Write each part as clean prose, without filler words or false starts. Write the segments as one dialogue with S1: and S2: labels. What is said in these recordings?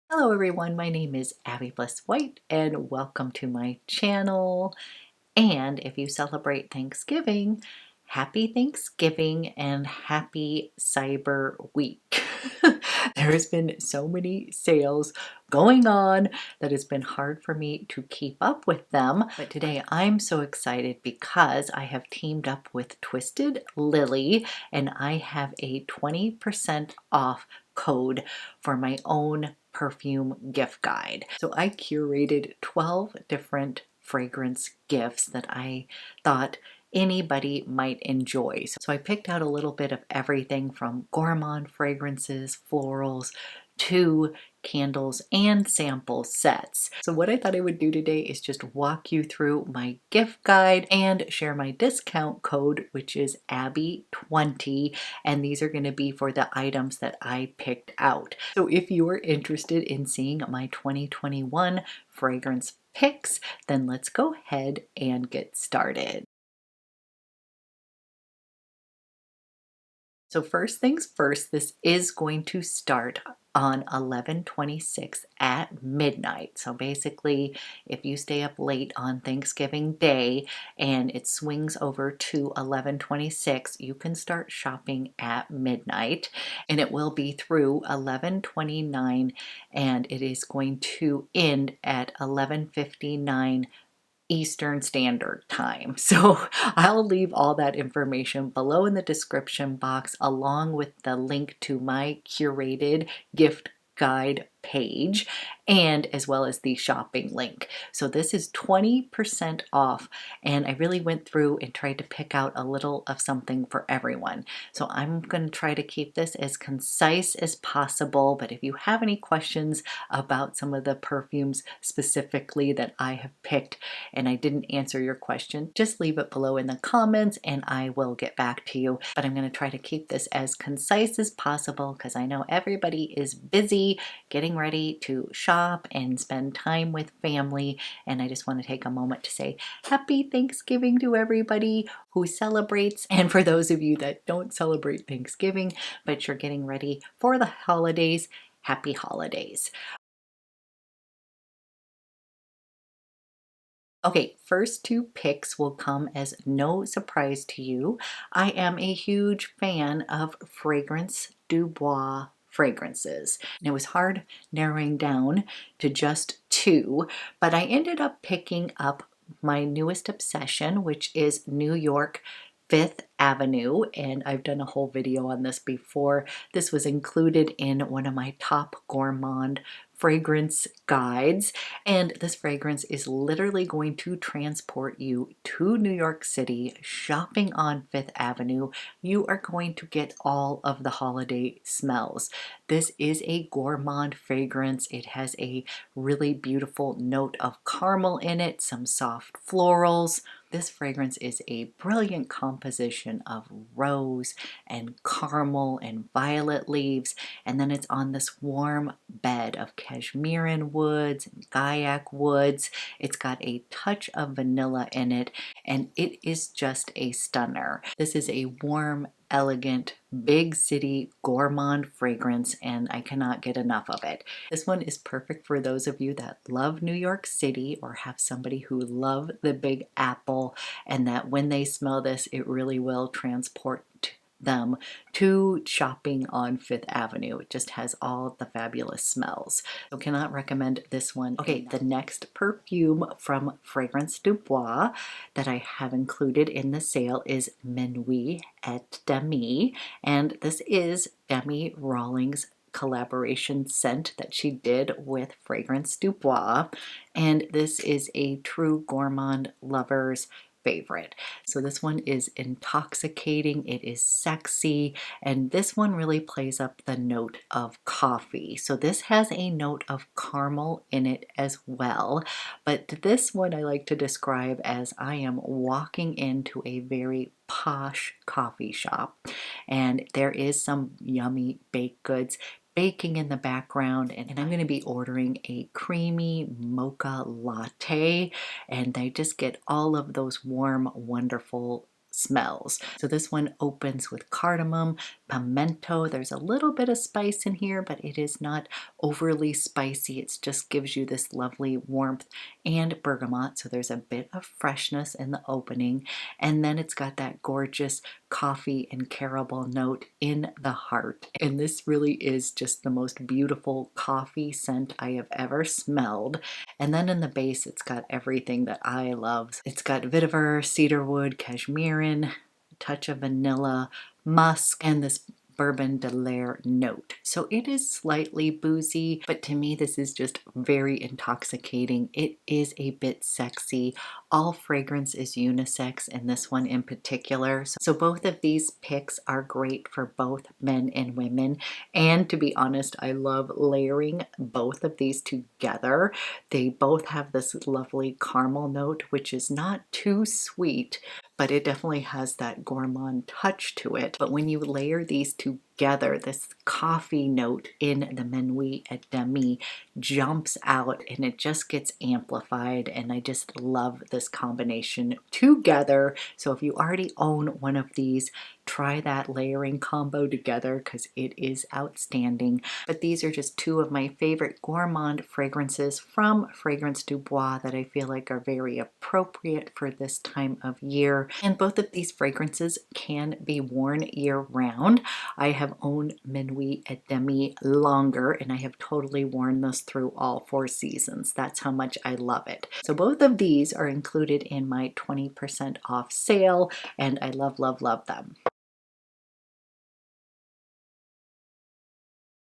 S1: Hello everyone, my name is Abby Bliss White and welcome to my channel. And if you celebrate Thanksgiving, happy Thanksgiving and happy Cyber Week. There has been so many sales going on that it's been hard for me to keep up with them. But today I'm so excited because I have teamed up with Twisted Lily and I have a 20% off code for my own perfume gift guide. So I curated 12 different fragrance gifts that I thought anybody might enjoy. So I picked out a little bit of everything from gourmand fragrances, florals, to candles and sample sets. So what I thought I would do today is just walk you through my gift guide and share my discount code, which is Abby20, and these are going to be for the items that I picked out. So if you are interested in seeing my 2021 fragrance picks, then let's go ahead and get started. So first things first, this is going to start on 11/26 at midnight. So basically, if you stay up late on Thanksgiving Day and it swings over to 11/26, you can start shopping at midnight and it will be through 11/29 and it is going to end at 11:59 Eastern Standard Time. So I'll leave all that information below in the description box along with the link to my curated gift guide page and as well as the shopping link. So this is 20% off and I really went through and tried to pick out a little of something for everyone. So I'm going to try to keep this as concise as possible, but if you have any questions about some of the perfumes specifically that I have picked and I didn't answer your question, just leave it below in the comments and I will get back to you. But I'm going to try to keep this as concise as possible because I know everybody is busy getting ready to shop and spend time with family, and I just want to take a moment to say happy Thanksgiving to everybody who celebrates, and for those of you that don't celebrate Thanksgiving but you're getting ready for the holidays, happy holidays. Okay, first two picks will come as no surprise to you. I am a huge fan of Fragrance du Bois fragrances. And it was hard narrowing down to just two, but I ended up picking up my newest obsession, which is New York Fifth Avenue, and I've done a whole video on this before. This was included in one of my top gourmand fragrance guides, and this fragrance is literally going to transport you to New York City shopping on Fifth Avenue. You are going to get all of the holiday smells. This is a gourmand fragrance. It has a really beautiful note of caramel in it, some soft florals. This fragrance is a brilliant composition of rose and caramel and violet leaves, and then it's on this warm bed of cashmeran woods and gaiac woods. It's got a touch of vanilla in it, and it is just a stunner. This is a warm, elegant, big city gourmand fragrance, and I cannot get enough of it. This one is perfect for those of you that love New York City or have somebody who love the Big Apple, and that when they smell this, it really will transport them to shopping on Fifth Avenue. It just has all the fabulous smells. So cannot recommend this one. Okay, the next perfume from Fragrance du Bois that I have included in the sale is Minuit et Demi, and this is Demi Rawlings' collaboration scent that she did with Fragrance du Bois, and this is a true gourmand lover's favorite. So this one is intoxicating, it is sexy, and this one really plays up the note of coffee. So this has a note of caramel in it as well, but this one I like to describe as I am walking into a very posh coffee shop, and there is some yummy baked goods baking in the background, and I'm going to be ordering a creamy mocha latte, and they just get all of those warm, wonderful smells. So this one opens with cardamom, pimento. There's a little bit of spice in here, but it is not overly spicy. It just gives you this lovely warmth, and bergamot. So there's a bit of freshness in the opening. And then it's got that gorgeous coffee and caramel note in the heart. And this really is just the most beautiful coffee scent I have ever smelled. And then in the base, it's got everything that I love. It's got vetiver, cedarwood, cashmerean, a touch of vanilla, musk, and this Bourbon de Lair note. So it is slightly boozy, but to me this is just very intoxicating. It is a bit sexy. All fragrance is unisex, and this one in particular. So both of these picks are great for both men and women. And to be honest, I love layering both of these together. They both have this lovely caramel note, which is not too sweet, but it definitely has that gourmand touch to it. But when you layer these together, this coffee note in the Minuit et Demi jumps out and it just gets amplified, and I just love this combination together. So if you already own one of these, try that layering combo together because it is outstanding. But these are just two of my favorite gourmand fragrances from Fragrance du Bois that I feel like are very appropriate for this time of year. And both of these fragrances can be worn year-round. I have owned Minuit et Demi longer, and I have totally worn this through all 4 seasons. That's how much I love it. So both of these are included in my 20% off sale, and I love, love, love them.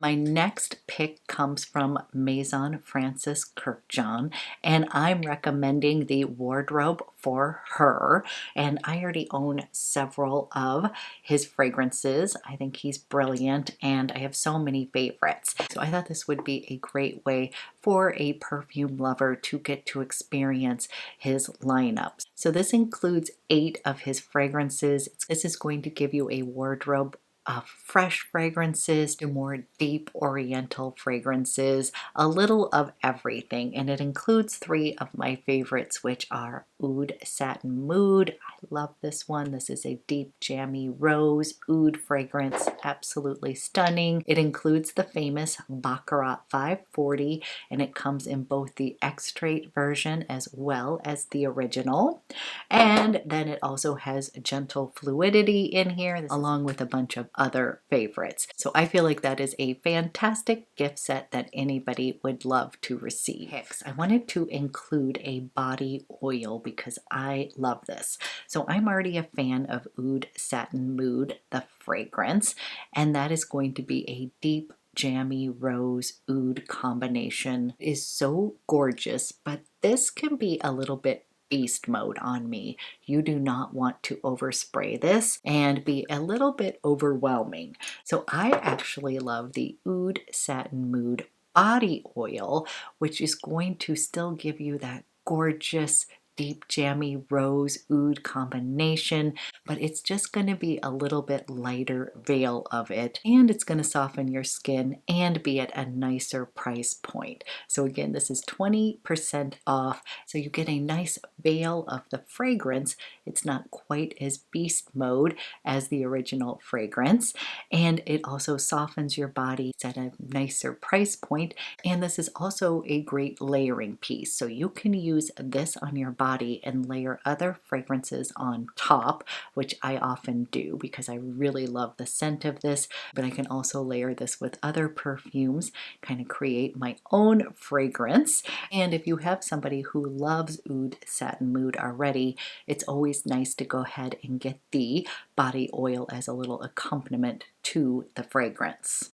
S1: My next pick comes from Maison Francis Kurkdjian, and I'm recommending the wardrobe for her. And I already own several of his fragrances. I think he's brilliant, and I have so many favorites. So I thought this would be a great way for a perfume lover to get to experience his lineups. So this includes 8 of his fragrances. This is going to give you a wardrobe of fresh fragrances to more deep oriental fragrances, a little of everything. And it includes 3 of my favorites, which are Oud Satin Mood. I love this one. This is a deep jammy rose oud fragrance, absolutely stunning. It includes the famous Baccarat 540, and it comes in both the extrait version as well as the original. And then it also has gentle fluidity in here, along with a bunch of other favorites. So I feel like that is a fantastic gift set that anybody would love to receive. Picks. I wanted to include a body oil because I love this. So I'm already a fan of Oud Satin Mood, the fragrance, and that is going to be a deep jammy rose oud combination. It is so gorgeous, but this can be a little bit beast mode on me. You do not want to overspray this and be a little bit overwhelming. So I actually love the Oud Satin Mood body oil, which is going to still give you that gorgeous deep jammy rose oud combination, but it's just going to be a little bit lighter veil of it, and it's going to soften your skin and be at a nicer price point. So again, this is 20% off, so you get a nice veil of the fragrance. It's not quite as beast mode as the original fragrance, and it also softens your body. It's at a nicer price point, and this is also a great layering piece. So you can use this on your body and layer other fragrances on top, which I often do because I really love the scent of this, but I can also layer this with other perfumes, kind of create my own fragrance. And if you have somebody who loves Oud Satin Mood already, it's always nice to go ahead and get the body oil as a little accompaniment to the fragrance.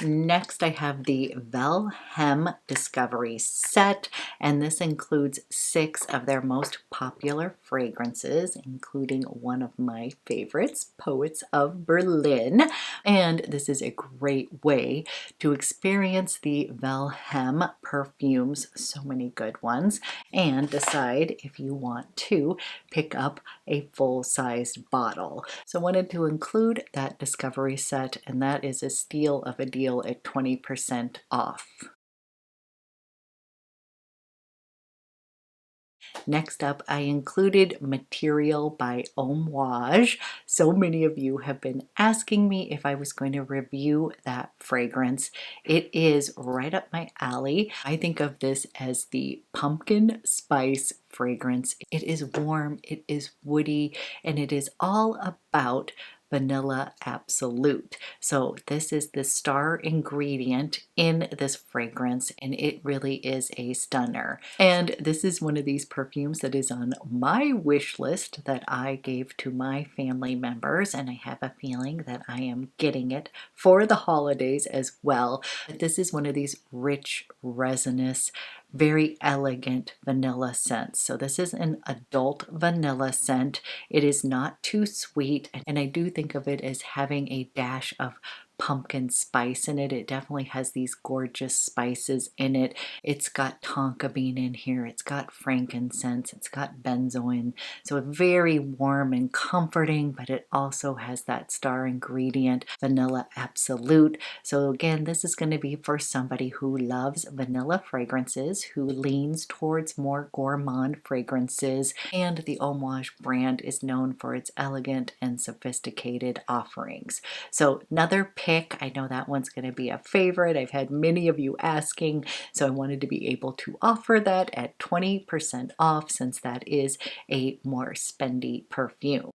S1: Next, I have the VILHELM Discovery Set, and this includes 6 of their most popular fragrances, including one of my favorites, Poets of Berlin. And this is a great way to experience the VILHELM perfumes, so many good ones, and decide if you want to pick up a full-sized bottle. So I wanted to include that Discovery Set, and that is a steal of a deal at 20% off. Next up, I included Material by OMOUAGE. So many of you have been asking me if I was going to review that fragrance. It is right up my alley. I think of this as the pumpkin spice fragrance. It is warm, it is woody, and it is all about vanilla absolute. So this is the star ingredient in this fragrance, and it really is a stunner. And this is one of these perfumes that is on my wish list that I gave to my family members, and I have a feeling that I am getting it for the holidays as well. But this is one of these rich, resinous, very elegant vanilla scents. So this is an adult vanilla scent. It is not too sweet, and I do think of it as having a dash of pumpkin spice in it. It definitely has these gorgeous spices in it. It's got tonka bean in here, it's got frankincense, it's got benzoin. So very warm and comforting, but it also has that star ingredient, vanilla absolute. So again, this is going to be for somebody who loves vanilla fragrances, who leans towards more gourmand fragrances, and the OMOUAGE brand is known for its elegant and sophisticated offerings. So another pick, I know that one's going to be a favorite. I've had many of you asking, so I wanted to be able to offer that at 20% off since that is a more spendy perfume.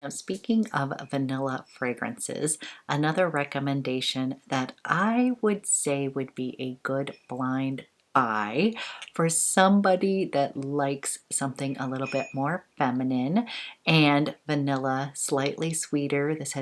S1: Now, speaking of vanilla fragrances, another recommendation that I would say would be a good blind buy for somebody that likes something a little bit more feminine and vanilla, slightly sweeter. This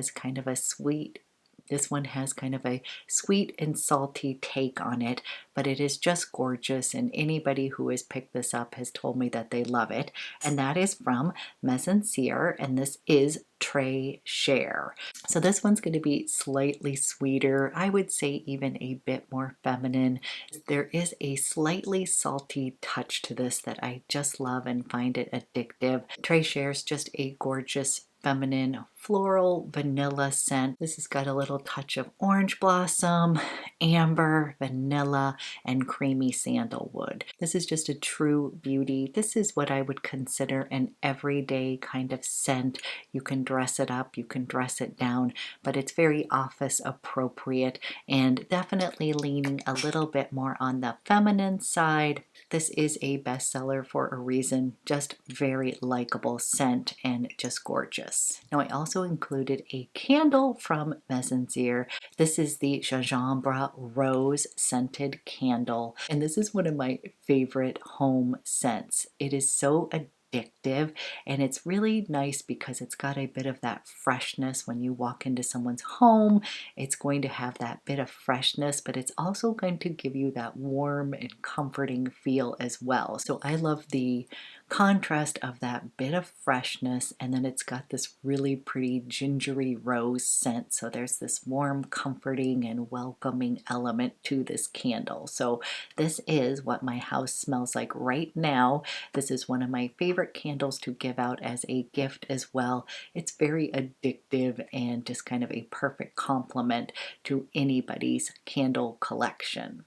S1: one has kind of a sweet and salty take on it, but it is just gorgeous, and anybody who has picked this up has told me that they love it. And that is from MIZENSIR, and this is Tray Share. So this one's going to be slightly sweeter. I would say even a bit more feminine. There is a slightly salty touch to this that I just love and find it addictive. Tray Share is just a gorgeous feminine floral vanilla scent. This has got a little touch of orange blossom, amber, vanilla, and creamy sandalwood. This is just a true beauty. This is what I would consider an everyday kind of scent. You can dress it up, you can dress it down, but it's very office appropriate and definitely leaning a little bit more on the feminine side. This is a bestseller for a reason, just very likable scent and just gorgeous. Now I also included a candle from MIZENSIR. This is the Gingembre Rose Scented Candle, and this is one of my favorite home scents. It is so addictive, and it's really nice because it's got a bit of that freshness when you walk into someone's home. It's going to have that bit of freshness, but it's also going to give you that warm and comforting feel as well. So I love the contrast of that bit of freshness, and then it's got this really pretty gingery rose scent. So there's this warm, comforting, and welcoming element to this candle. So this is what my house smells like right now. This is one of my favorite candles to give out as a gift as well. It's very addictive and just kind of a perfect complement to anybody's candle collection.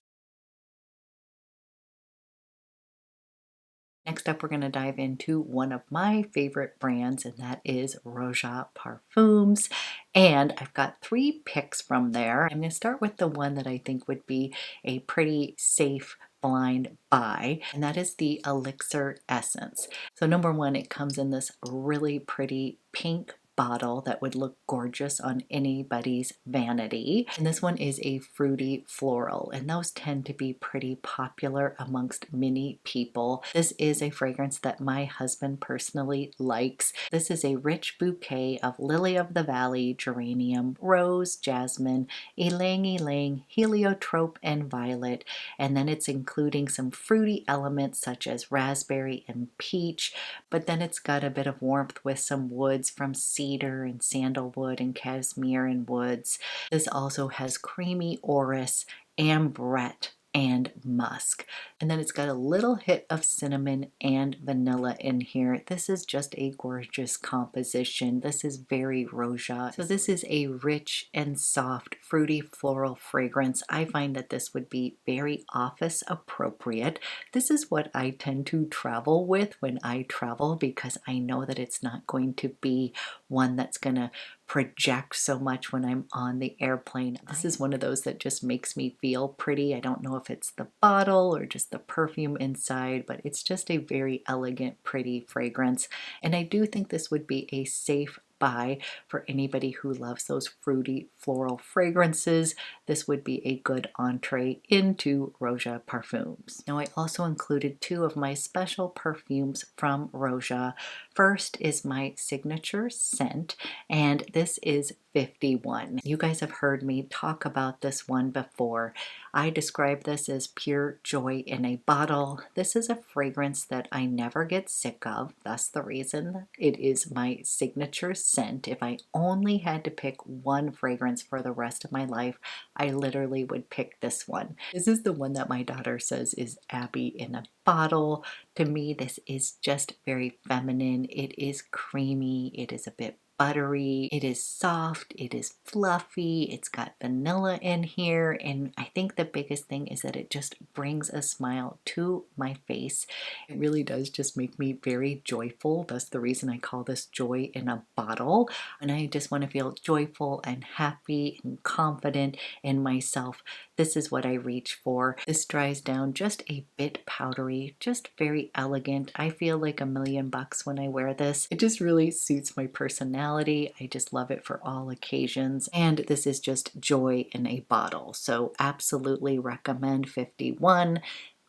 S1: Next up, we're going to dive into one of my favorite brands, and that is ROJA Parfums. And I've got 3 picks from there. I'm going to start with the one that I think would be a pretty safe blind buy, and that is the Elixir Essence. So number 1, it comes in this really pretty pink bottle that would look gorgeous on anybody's vanity. And this one is a fruity floral, and those tend to be pretty popular amongst many people. This is a fragrance that my husband personally likes. This is a rich bouquet of lily of the valley, geranium, rose, jasmine, ylang ylang, heliotrope, and violet. And then it's including some fruity elements such as raspberry and peach, but then it's got a bit of warmth with some woods from cedar and sandalwood and cashmere and woods. This also has creamy orris, ambrette, and musk. And then it's got a little hit of cinnamon and vanilla in here. This is just a gorgeous composition. This is very Roja. So this is a rich and soft fruity floral fragrance. I find that this would be very office appropriate. This is what I tend to travel with when I travel, because I know that it's not going to be one that's going to project so much when I'm on the airplane. This is one of those that just makes me feel pretty. I don't know if it's the bottle or just the perfume inside, but it's just a very elegant, pretty fragrance. And I do think this would be a safe buy for anybody who loves those fruity floral fragrances. This would be a good entree into Roja Parfums. Now I also included two of my special perfumes from Roja. First is my signature scent, and this is 51. You guys have heard me talk about this one before. I describe this as pure joy in a bottle. This is a fragrance that I never get sick of. That's the reason it is my signature scent. If I only had to pick one fragrance for the rest of my life, I literally would pick this one. This is the one that my daughter says is Abby in a bottle. To me, this is just very feminine. It is creamy. It is a bit buttery, it is soft, it is fluffy, it's got vanilla in here, and I think the biggest thing is that it just brings a smile to my face. It really does just make me very joyful. That's the reason I call this joy in a bottle, and I just want to feel joyful and happy and confident in myself. This is what I reach for. This dries down just a bit powdery, just very elegant. I feel like $1,000,000 when I wear this. It just really suits my personality. I just love it for all occasions, and this is just joy in a bottle. So absolutely recommend 51.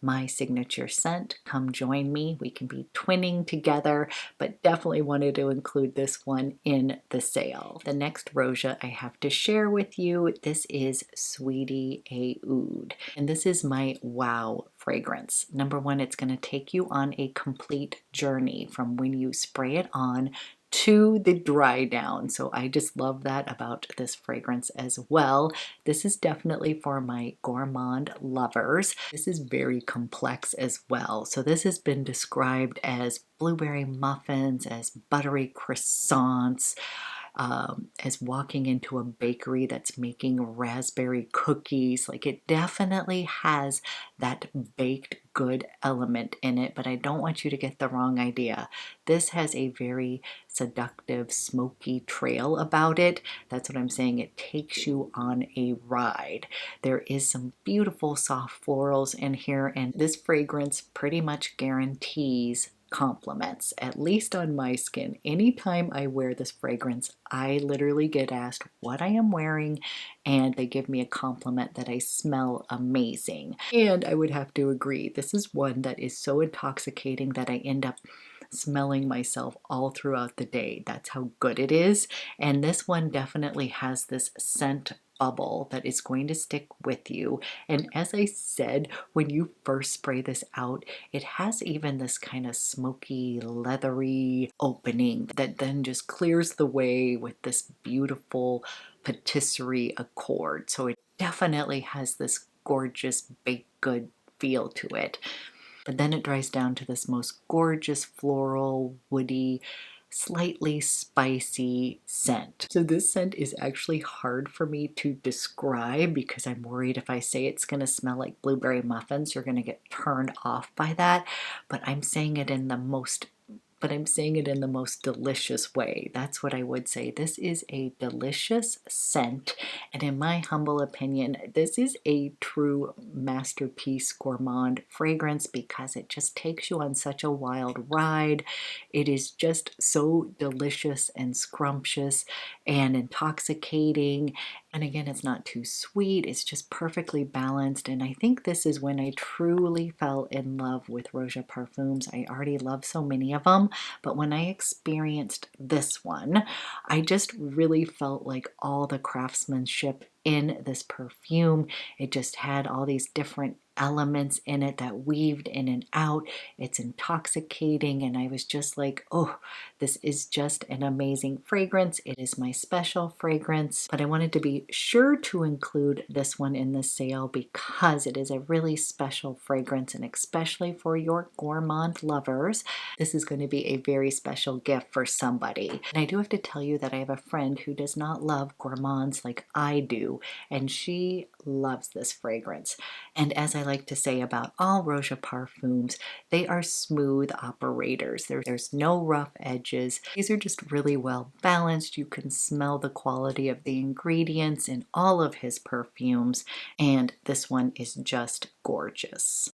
S1: My signature scent. Come join me. We can be twinning together, but definitely wanted to include this one in the sale. The next Roja I have to share with you, this is Sweetie A Oud, and this is my wow fragrance. Number one, it's going to take you on a complete journey from when you spray it on to the dry down. So I just love that about this fragrance as well. This is definitely for my gourmand lovers. This is very complex as well. So this has been described as blueberry muffins, as buttery croissants, as walking into a bakery that's making raspberry cookies. Like, it definitely has that baked good element in it, but I don't want you to get the wrong idea. This has a very seductive, smoky trail about it. That's what I'm saying. It takes you on a ride. There is some beautiful soft florals in here, and this fragrance pretty much guarantees compliments, at least on my skin. Anytime I wear this fragrance, I literally get asked what I am wearing, and they give me a compliment that I smell amazing. And I would have to agree, this is one that is so intoxicating that I end up smelling myself all throughout the day. That's how good it is. And this one definitely has this scent bubble that is going to stick with you. And as I said, when you first spray this out, it has even this kind of smoky, leathery opening that then just clears the way with this beautiful patisserie accord. So it definitely has this gorgeous baked good feel to it. But then it dries down to this most gorgeous floral, woody, slightly spicy scent. So this scent is actually hard for me to describe because I'm worried if I say it's going to smell like blueberry muffins, you're going to get turned off by that. But I'm saying it in the most delicious way. That's what I would say. This is a delicious scent, and in my humble opinion, this is a true masterpiece gourmand fragrance because it just takes you on such a wild ride. It is just so delicious and scrumptious and intoxicating. And again, it's not too sweet. It's just perfectly balanced. And I think this is when I truly fell in love with Roja Parfums. I already love so many of them, but when I experienced this one, I just really felt like all the craftsmanship in this perfume. It just had all these different elements in it that weaved in and out. It's intoxicating, and I was just like, oh, this is just an amazing fragrance. It is my special fragrance, but I wanted to be sure to include this one in the sale because it is a really special fragrance, and especially for your gourmand lovers, this is going to be a very special gift for somebody. And I do have to tell you that I have a friend who does not love gourmands like I do, and she loves this fragrance. And as I like to say about all ROJA parfums, they are smooth operators. There's no rough edges. These are just really well balanced. You can smell the quality of the ingredients in all of his perfumes, and this one is just gorgeous.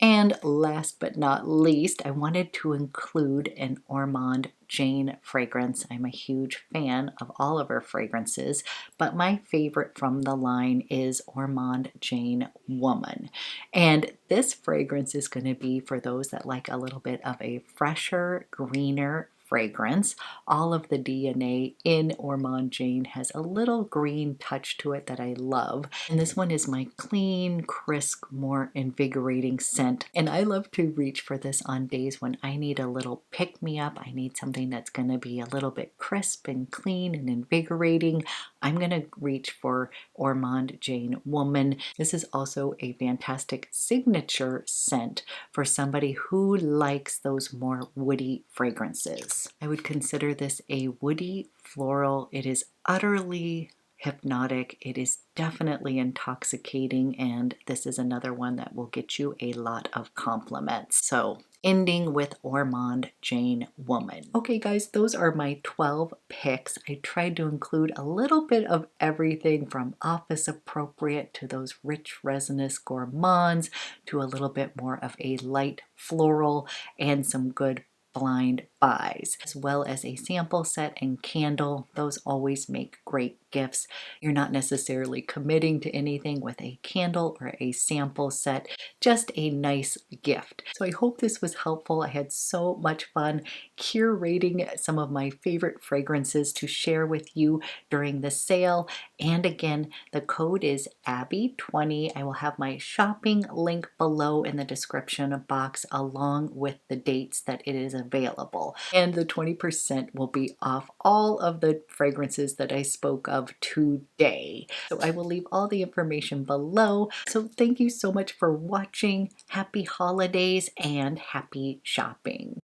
S1: And last but not least, I wanted to include an Ormonde Jane fragrance. I'm a huge fan of all of her fragrances, but my favorite from the line is Ormonde Jane Woman. And this fragrance is going to be for those that like a little bit of a fresher, greener fragrance. All of the DNA in Ormonde Jane has a little green touch to it that I love. And this one is my clean, crisp, more invigorating scent. And I love to reach for this on days when I need a little pick-me-up. I need something that's going to be a little bit crisp and clean and invigorating. I'm going to reach for Ormonde Jane Woman. This is also a fantastic signature scent for somebody who likes those more woody fragrances. I would consider this a woody floral. It is utterly hypnotic. It is definitely intoxicating, and this is another one that will get you a lot of compliments. So ending with Ormonde Jane Woman. Okay guys, those are my 12 picks. I tried to include a little bit of everything from office appropriate to those rich resinous gourmands to a little bit more of a light floral and some good blind buys, as well as a sample set and candle. Those always make great gifts. You're not necessarily committing to anything with a candle or a sample set, just a nice gift. So I hope this was helpful. I had so much fun curating some of my favorite fragrances to share with you during the sale. And again, the code is Abby20. I will have my shopping link below in the description box along with the dates that it is available. And the 20% will be off all of the fragrances that I spoke of today. So I will leave all the information below. So thank you so much for watching. Happy holidays and happy shopping.